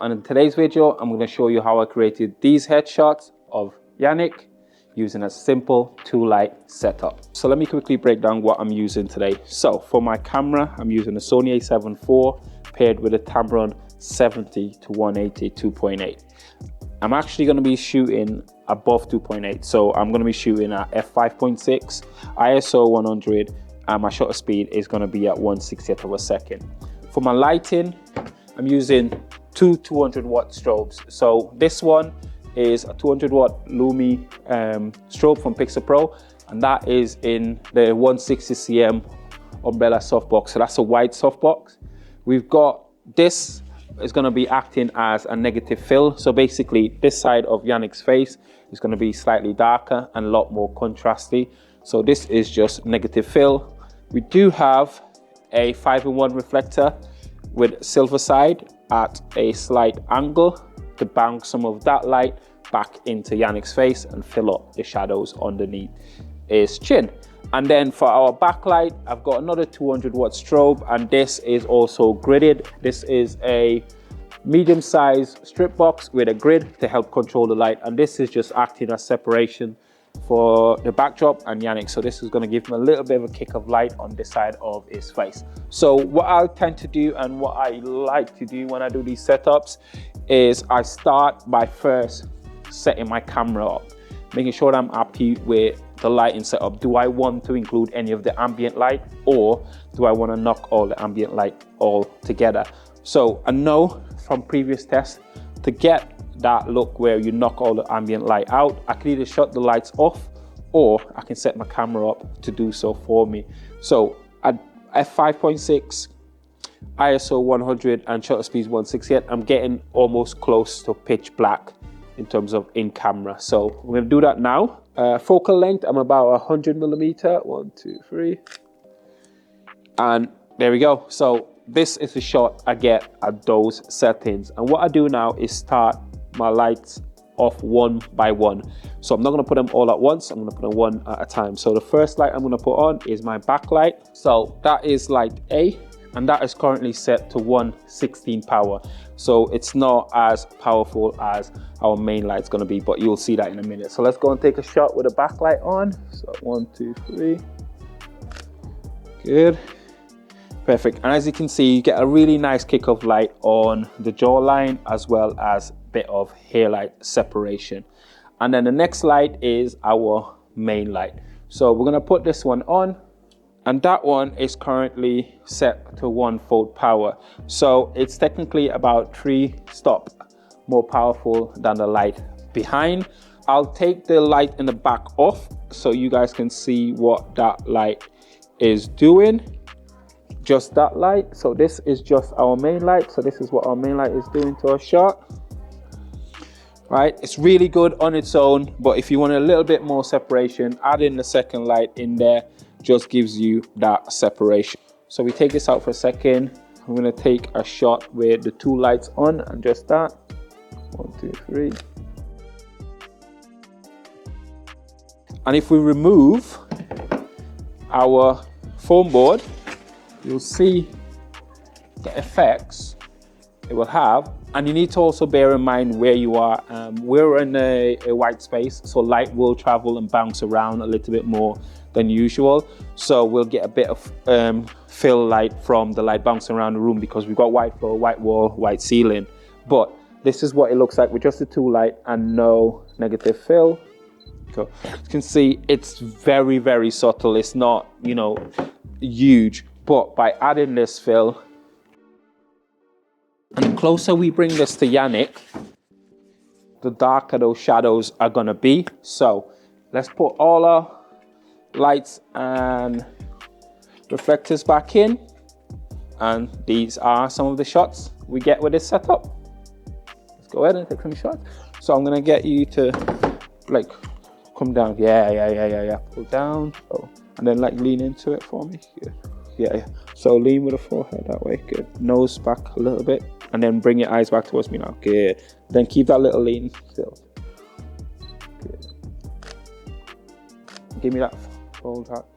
And in today's video, I'm going to show you how I created these headshots of Yannick using a simple 2-light setup. So let me quickly break down what I'm using today. So for my camera, I'm using a Sony a7 IV paired with a Tamron 70 to 180 2.8. I'm actually going to be shooting above 2.8, so I'm going to be shooting at f5.6, ISO 100, and my shutter speed is going to be at 1/60th of a second. For my lighting, I'm using two 200 watt strobes. So this one is a 200 watt Lumi strobe from Pixel Pro, and that is in the 160 cm umbrella softbox. So that's a wide softbox. We've got this is going to be acting as a negative fill. So basically this side of Yannick's face is going to be slightly darker and a lot more contrasty. So this is just negative fill. We do have a 5-in-1 reflector with silver side at a slight angle to bounce some of that light back into Yannick's face and fill up the shadows underneath his chin. And then for our backlight, I've got another 200 watt strobe, and this is also gridded. This is a medium-sized strip box with a grid to help control the light, and this is just acting as separation for the backdrop and Yannick. So this is going to give him a little bit of a kick of light on this side of his face. So what I tend to do and what I like to do when I do these setups is I start by first setting my camera up, making sure that I'm happy with the lighting setup. Do I want to include any of the ambient light, or do I want to knock all the ambient light all together? So I know from previous tests, to get that look where you knock all the ambient light out, I can either shut the lights off or I can set my camera up to do so for me. So at f5.6, ISO 100 and shutter speed 1/60th, I'm getting almost close to pitch black in terms of in camera. So we're going to do that now. Focal length, I'm about 100 millimeter. 1, 2, 3. And there we go. So this is the shot I get at those settings. And what I do now is start my lights off one by one. So I'm not going to put them all at once. I'm going to put them one at a time. So the first light I'm going to put on is my backlight. So that is light A, and that is currently set to 1/16 power. So it's not as powerful as our main light's going to be, but you'll see that in a minute. So let's go and take a shot with the backlight on. So 1, 2, 3. Good. Perfect. And as you can see, you get a really nice kick of light on the jawline as well as a bit of hair light separation. And then the next light is our main light. So we're going to put this one on, and that one is currently set to 1-volt power. So it's technically about 3 stops more powerful than the light behind. I'll take the light in the back off so you guys can see what that light is doing. Just that light. So this is just our main light. So this is what our main light is doing to our shot. Right, it's really good on its own, but if you want a little bit more separation, adding the second light in there just gives you that separation. So we take this out for a second. I'm going to take a shot with the 2 lights on and just that. 1, 2, 3. And if we remove our foam board, you'll see the effects it will have. And you need to also bear in mind where you are. We're in a white space, so light will travel and bounce around a little bit more than usual. So we'll get a bit of fill light from the light bouncing around the room because we've got white floor, white wall, white ceiling. But this is what it looks like with just the 2 light and no negative fill. So you can see it's very, very subtle. It's not, you know, huge, but by adding this fill, and the closer we bring this to Yannick, the darker those shadows are gonna be. So let's put all our lights and reflectors back in. And these are some of the shots we get with this setup. Let's go ahead and take some shots. So I'm gonna get you to like come down. Yeah. Pull down. Oh, and then like lean into it for me. Good. Yeah. So lean with the forehead that way. Good. Nose back a little bit. And then bring your eyes back towards me now. Good. Then keep that little lean still. Good. Give me that fold out.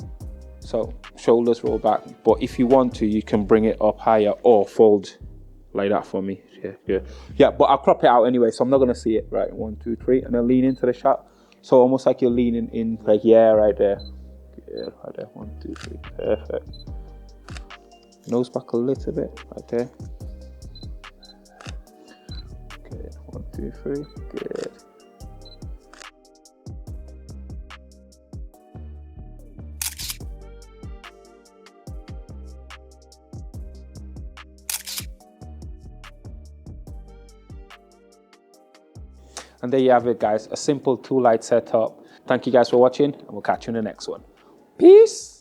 So shoulders roll back. But if you want to, you can bring it up higher or fold like that for me. Yeah, good. Yeah, but I'll crop it out anyway, so I'm not gonna see it. Right, 1, 2, 3, and then lean into the shot. So almost like you're leaning in, like, yeah, right there. Yeah, right there. 1, 2, 3. Perfect. Nose back a little bit, right there. Good. 1, 2, 3. Good. And there you have it, guys. A simple 2-light setup. Thank you guys for watching, and we'll catch you in the next one. Peace.